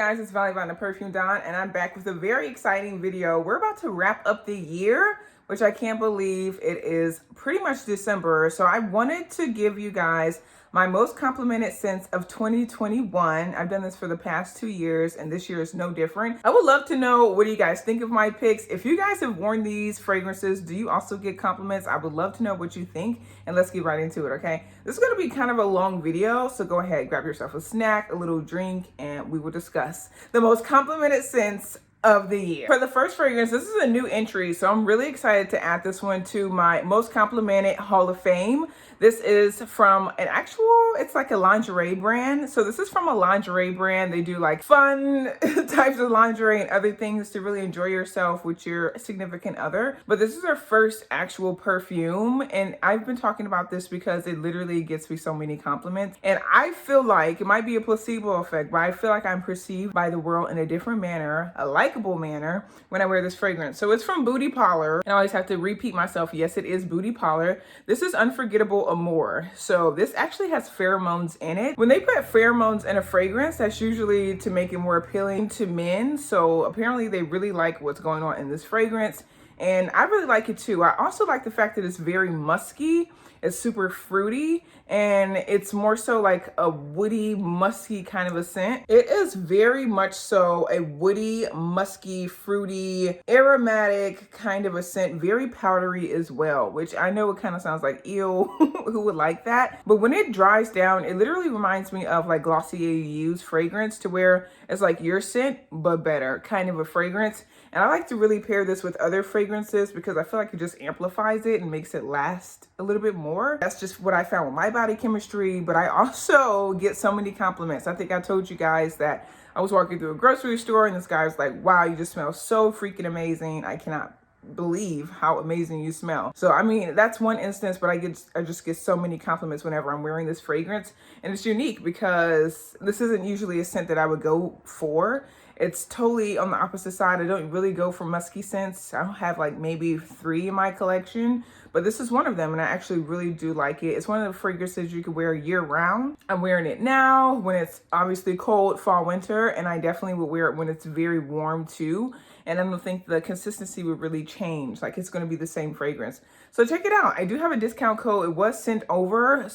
guys, it's Vallivon the Perfume Don, and I'm back with a very exciting video. We're about to wrap up the year, which I can't believe it is pretty much December. So I wanted to give you guys my most complimented scents of 2021. I've done this for the past 2 years, and this year is no different. I would love to know, what do you guys think of my picks? If you guys have worn these fragrances, do you also get compliments? I would love to know what you think, and let's get right into it, okay? This is gonna be kind of a long video, so go ahead, grab yourself a snack, a little drink, and we will discuss the most complimented scents of the year. For the first fragrance, this is a new entry, so I'm really excited to add this one to my most complimented Hall of Fame. This is from it's like a lingerie brand. So this is from a lingerie brand. They do like fun types of lingerie and other things to really enjoy yourself with your significant other. But this is their first actual perfume. And I've been talking about this because it literally gets me so many compliments. And I feel like it might be a placebo effect, but I feel like I'm perceived by the world in a different manner, a likable manner, when I wear this fragrance. So it's from Booty Parlor. And I always have to repeat myself. Yes, it is Booty Parlor. This is Unforgettable Amore. So this actually has pheromones in it. When they put pheromones in a fragrance, that's usually to make it more appealing to men. So apparently they really like what's going on in this fragrance. And I really like it too. I also like the fact that it's very musky. It's super fruity, and it's more so like a woody, musky kind of a scent. It is very much so a woody, musky, fruity, aromatic kind of a scent, very powdery as well, which I know it kind of sounds like, ew, who would like that? But when it dries down, it literally reminds me of like Glossier Used fragrance, to where it's like your scent, but better kind of a fragrance. And I like to really pair this with other fragrances because I feel like it just amplifies it and makes it last a little bit more. That's just what I found with my body chemistry, but I also get so many compliments. I think I told you guys that I was walking through a grocery store and this guy was like, wow, you just smell so freaking amazing. I cannot believe how amazing you smell. So I mean, that's one instance, but I just get so many compliments whenever I'm wearing this fragrance. And it's unique because this isn't usually a scent that I would go for. It's totally on the opposite side. I don't really go for musky scents. I don't have like maybe 3 in my collection, but this is one of them, and I actually really do like it. It's one of the fragrances you can wear year round. I'm wearing it now when it's obviously cold, fall, winter, and I definitely would wear it when it's very warm too. And I don't think the consistency would really change. Like, it's going to be the same fragrance. So check it out. I do have a discount code. It was sent over,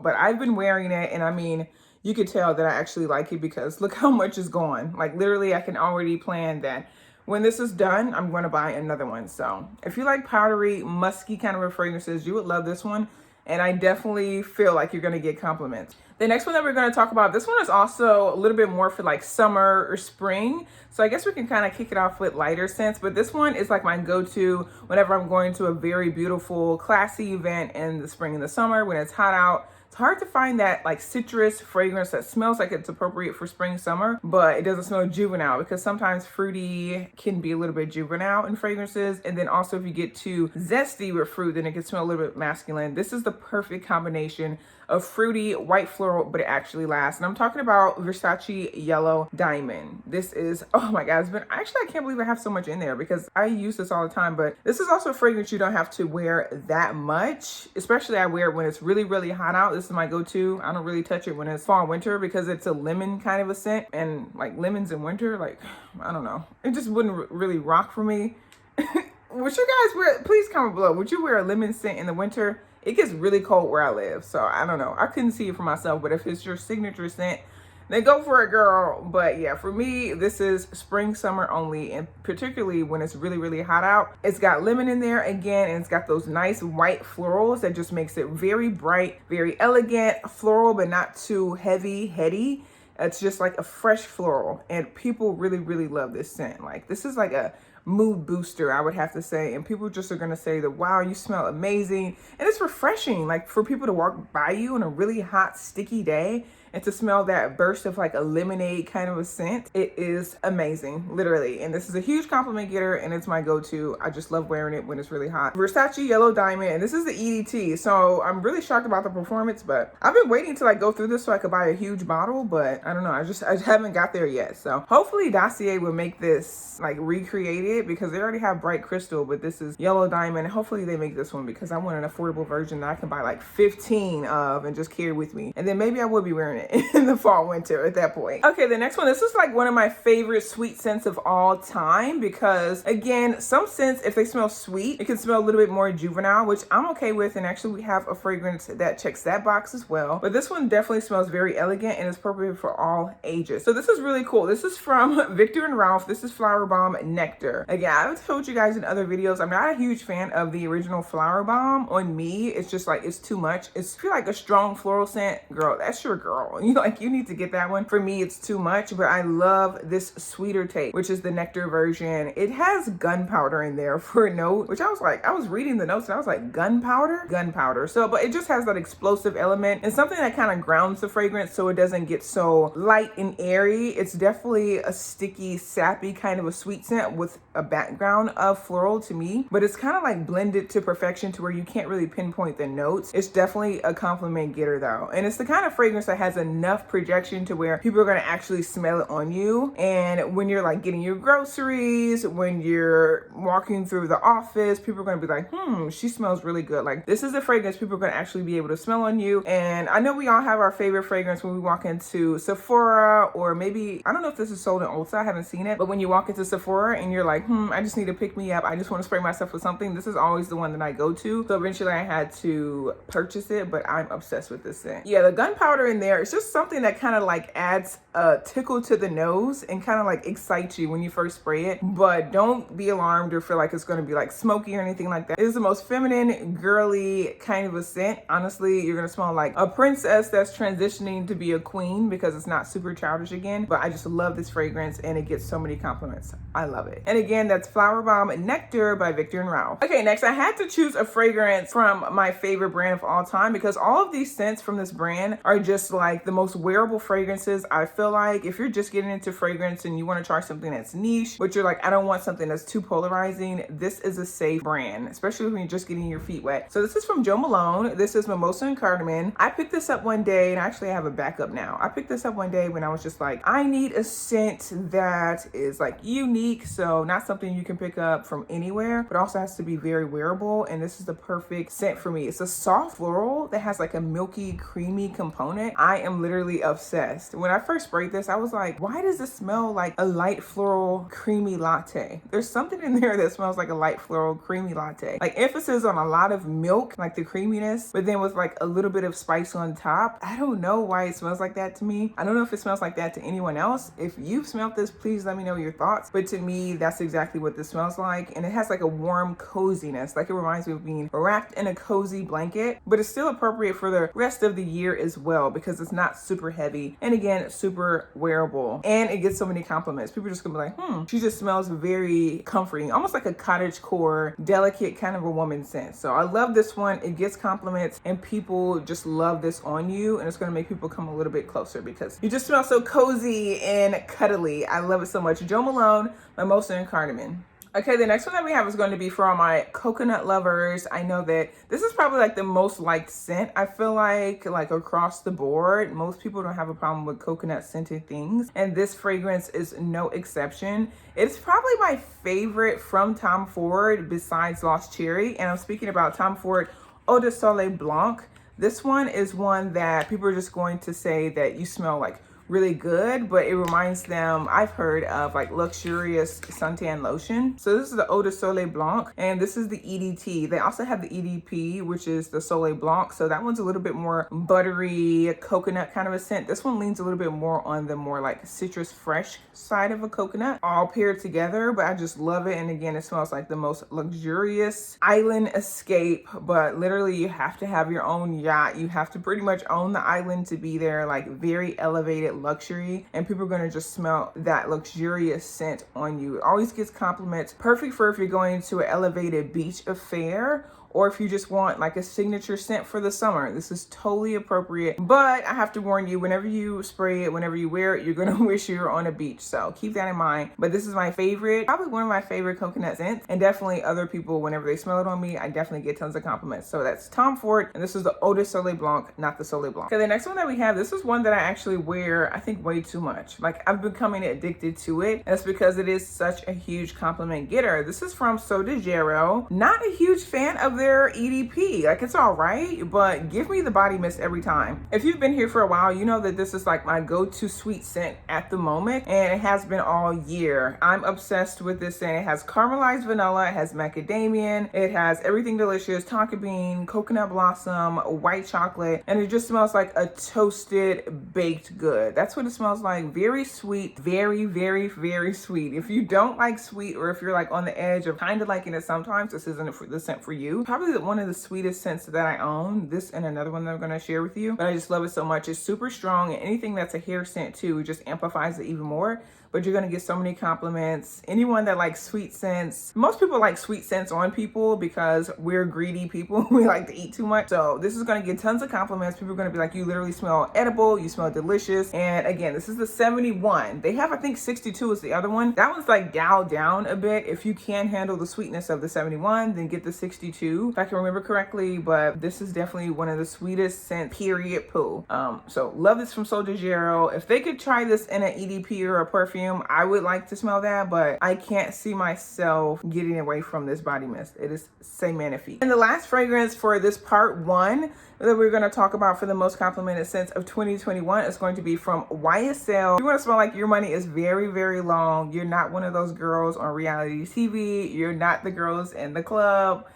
but I've been wearing it, and I mean, you could tell that I actually like it because look how much is gone. Like, literally, I can already plan that when this is done, I'm going to buy another one. So if you like powdery, musky kind of fragrances, you would love this one. And I definitely feel like you're going to get compliments. The next one that we're going to talk about, this one is also a little bit more for like summer or spring. So I guess we can kind of kick it off with lighter scents. But this one is like my go-to whenever I'm going to a very beautiful, classy event in the spring and the summer when it's hot out. It's hard to find that like citrus fragrance that smells like it's appropriate for spring, summer, but it doesn't smell juvenile, because sometimes fruity can be a little bit juvenile in fragrances. And then also if you get too zesty with fruit, then it can smell a little bit masculine. This is the perfect combination of fruity, white floral, but it actually lasts. And I'm talking about Versace Yellow Diamond. This is, oh my God, I can't believe I have so much in there because I use this all the time, but this is also a fragrance you don't have to wear that much. Especially I wear it when it's really, really hot out. This is my go-to. I don't really touch it when it's fall, winter, because it's a lemon kind of a scent, and like lemons in winter, like, I don't know. It just wouldn't really rock for me. Would you guys wear, please comment below, would you wear a lemon scent in the winter? It gets really cold where I live, so I don't know. I couldn't see it for myself, but if it's your signature scent, then go for it, girl. But yeah, for me, this is spring, summer only, and particularly when it's really, really hot out. It's got lemon in there again, and it's got those nice white florals that just makes it very bright, very elegant, floral, but not too heavy, heady. It's just like a fresh floral, and people really, really love this scent. Like, this is like a mood booster, I would have to say, and people just are gonna say that, wow, you smell amazing. And it's refreshing, like, for people to walk by you on a really hot, sticky day and to smell that burst of like a lemonade kind of a scent. It is amazing, literally. And this is a huge compliment getter, and it's my go-to. I just love wearing it when it's really hot. Versace Yellow Diamond, and this is the EDT. So I'm really shocked about the performance, but I've been waiting to like go through this so I could buy a huge bottle, but I don't know, I haven't got there yet. So hopefully Dossier will make this like recreated, because they already have bright crystal, but this is Yellow Diamond. Hopefully they make this one, because I want an affordable version that I can buy like 15 of and just carry with me. And then maybe I will be wearing it compliment in the fall, winter at that point. Okay, the next one, this is like one of my favorite sweet scents of all time because again, some scents, if they smell sweet, it can smell a little bit more juvenile, which I'm okay with. And actually we have a fragrance that checks that box as well. But this one definitely smells very elegant and is appropriate for all ages. So this is really cool. This is from Viktor and Rolf. This is Flower Bomb Nectar. Again, I've told you guys in other videos, I'm not a huge fan of the original Flower Bomb. On me, it's just like, it's too much. It's feel like a strong floral scent. Girl, that's your girl. You need to get that one. For me, it's too much, but I love this sweeter take, which is the Nectar version. It has gunpowder in there for a note, which I was reading the notes and I was like, gunpowder. So, but it just has that explosive element and something that kind of grounds the fragrance so it doesn't get so light and airy. It's definitely a sticky, sappy kind of a sweet scent with a background of floral to me, but it's kind of like blended to perfection to where you can't really pinpoint the notes. It's definitely a compliment getter though. And it's the kind of fragrance that has enough projection to where people are going to actually smell it on you. And when you're like getting your groceries, when you're walking through the office, people are going to be like, she smells really good. Like, this is a fragrance people are going to actually be able to smell on you. And I know we all have our favorite fragrance when we walk into Sephora, or maybe, I don't know if this is sold in Ulta, I haven't seen it, but when you walk into Sephora and you're like, I just need to pick me up, I just want to spray myself with something, this is always the one that I go to. So eventually I had to purchase it, but I'm obsessed with this scent. Yeah, the gunpowder in there, it's just something that kind of like adds a tickle to the nose and kind of like excites you when you first spray it, but don't be alarmed or feel like it's going to be like smoky or anything like that. It is the most feminine, girly kind of a scent. Honestly, you're going to smell like a princess that's transitioning to be a queen because it's not super childish again, but I just love this fragrance and it gets so many compliments. I love it. And again, that's Flower Bomb Nectar by Viktor and Rolf. Okay, next I had to choose a fragrance from my favorite brand of all time because all of these scents from this brand are just like the most wearable fragrances. I feel like if you're just getting into fragrance and you want to try something that's niche, but you're like, I don't want something that's too polarizing, this is a safe brand, especially when you're just getting your feet wet. So this is from Malone. This is Mimosa and Cardamom. I picked this up one day, and actually I have a backup now. I picked this up one day when I was just like, I need a scent that is like unique, so not something you can pick up from anywhere, but also has to be very wearable, and this is the perfect scent for me. It's a soft floral that has like a milky, creamy component. I am literally obsessed. When I first sprayed this, I was like, why does this smell like a light floral creamy latte? There's something in there that smells like a light floral creamy latte. Like emphasis on a lot of milk, like the creaminess, but then with like a little bit of spice on top. I don't know why it smells like that to me. I don't know if it smells like that to anyone else. If you've smelled this, please let me know your thoughts. But to me, that's exactly what this smells like. And it has like a warm coziness. Like it reminds me of being wrapped in a cozy blanket, but it's still appropriate for the rest of the year as well because it's not super heavy. And again, super wearable. And it gets so many compliments. People are just gonna be like, she just smells very comforting, almost like a cottagecore, delicate kind of a woman scent. So I love this one. It gets compliments and people just love this on you, and it's gonna make people come a little bit closer because you just smell so cozy and cuddly. I love it so much. Malone, Mimosa and Cardamom. Okay, the next one that we have is going to be for all my coconut lovers. I know that this is probably like the most liked scent. I feel like across the board, most people don't have a problem with coconut scented things. And this fragrance is no exception. It's probably my favorite from Tom Ford besides Lost Cherry. And I'm speaking about Tom Ford Eau de Soleil Blanc. This one is one that people are just going to say that you smell like really good, but it reminds them, I've heard of like luxurious suntan lotion. So this is the Eau de Soleil Blanc, and this is the EDT. They also have the EDP, which is the Soleil Blanc. So that one's a little bit more buttery coconut kind of a scent. This one leans a little bit more on the more like citrus fresh side of a coconut, all paired together, but I just love it. And again, it smells like the most luxurious island escape, but literally you have to have your own yacht. You have to pretty much own the island to be there, like very elevated luxury, and people are going to just smell that luxurious scent on you. It always gets compliments. Perfect for if you're going to an elevated beach affair, or if you just want like a signature scent for the summer. This is totally appropriate, but I have to warn you, whenever you spray it, whenever you wear it, you're gonna wish you were on a beach. So keep that in mind. But this is my favorite, probably one of my favorite coconut scents, and definitely other people, whenever they smell it on me, I definitely get tons of compliments. So that's Tom Ford, and this is the Eau de Soleil Blanc, not the Soleil Blanc. Okay, the next one that we have, this is one that I actually wear, I think, way too much. Like, I've becoming addicted to it, and it's because it is such a huge compliment getter. This is from Soldiero. Not a huge fan of their their EDP. Like, it's all right, but give me the body mist every time. If you've been here for a while, you know that this is like my go-to sweet scent at the moment, and it has been all year. I'm obsessed with this scent. It has caramelized vanilla, it has macadamia, it has everything delicious, tonka bean, coconut blossom, white chocolate, and it just smells like a toasted baked good. That's what it smells like. Very sweet, very, very, very sweet. If you don't like sweet, or if you're like on the edge of kind of liking it sometimes, this isn't the scent for you. Probably one of the sweetest scents that I own. This and another one that I'm going to share with you, but I just love it so much. It's super strong, and anything that's a hair scent too just amplifies it even more. But you're gonna get so many compliments. Anyone that likes sweet scents, most people like sweet scents on people because we're greedy people. We like to eat too much. So this is gonna get tons of compliments. People are gonna be like, you literally smell edible, you smell delicious. And again, this is the 71. They have, I think 62 is the other one. That one's like dialed down a bit. If you can handle the sweetness of the 71, then get the 62, if I can remember correctly. But this is definitely one of the sweetest scent, period, poo. So love this from Soldiero. If they could try this in an EDP or a perfume, I would like to smell that, but I can't see myself getting away from this body mist. It is so magnifique. And the last fragrance for this part one that we're going to talk about for the most complimented scents of 2021 is going to be from YSL. You want to smell like your money is very, very long. You're not one of those girls on reality TV. You're not the girls in the club.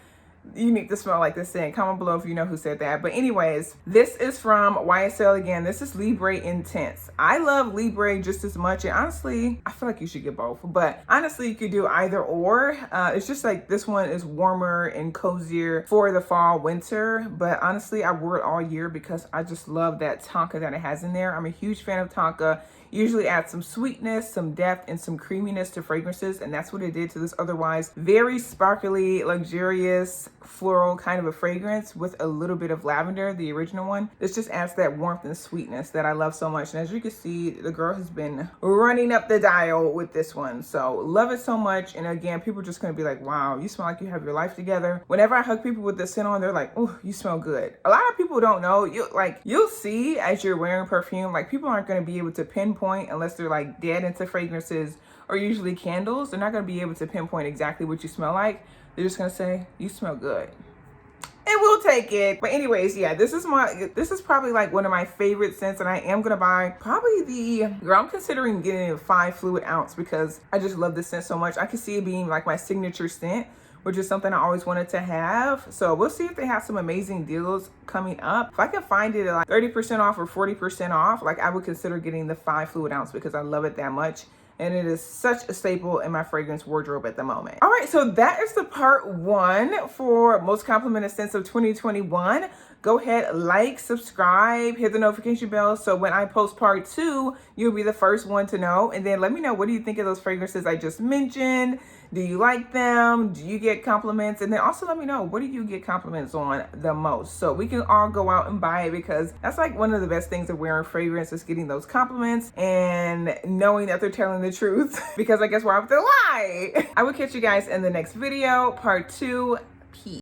You need to smell like this scent. Comment below if you know who said that. But anyways, this is from YSL again. This is Libra Intense. I love Libra just as much. And honestly, I feel like you should get both. But honestly, you could do either or. It's just like this one is warmer and cozier for the fall, winter. But honestly, I wore it all year because I just love that tonka that it has in there. I'm a huge fan of tonka. Usually add some sweetness, some depth, and some creaminess to fragrances, and that's what it did to this otherwise very sparkly, luxurious, floral kind of a fragrance with a little bit of lavender, the original one. This just adds that warmth and sweetness that I love so much. And as you can see, the girl has been running up the dial with this one. So love it so much. And again, people are just gonna be like, wow, you smell like you have your life together. Whenever I hug people with this scent on, they're like, oh, you smell good. A lot of people don't know. You'll see as you're wearing perfume, like people aren't gonna be able to pinpoint unless they're like dead into fragrances or usually candles. They're not going to be able to pinpoint exactly what you smell like. They're just going to say, you smell good. And we'll take it. But anyways, yeah, this is probably like one of my favorite scents, and I am going to buy probably I'm considering getting a 5 fluid ounce because I just love this scent so much. I can see it being like my signature scent, which is something I always wanted to have. So we'll see if they have some amazing deals coming up. If I can find it at like 30% off or 40% off, like I would consider getting the 5 fluid ounce because I love it that much. And it is such a staple in my fragrance wardrobe at the moment. All right, so that is the part one for most complimented scents of 2021. Go ahead, like, subscribe, hit the notification bell so when I post part two, you'll be the first one to know. And then let me know, what do you think of those fragrances I just mentioned? Do you like them? Do you get compliments? And then also let me know, what do you get compliments on the most? So we can all go out and buy it, because that's like one of the best things of wearing fragrance is getting those compliments and knowing that they're telling the truth because I guess why would they lie? I will catch you guys in the next video, part two.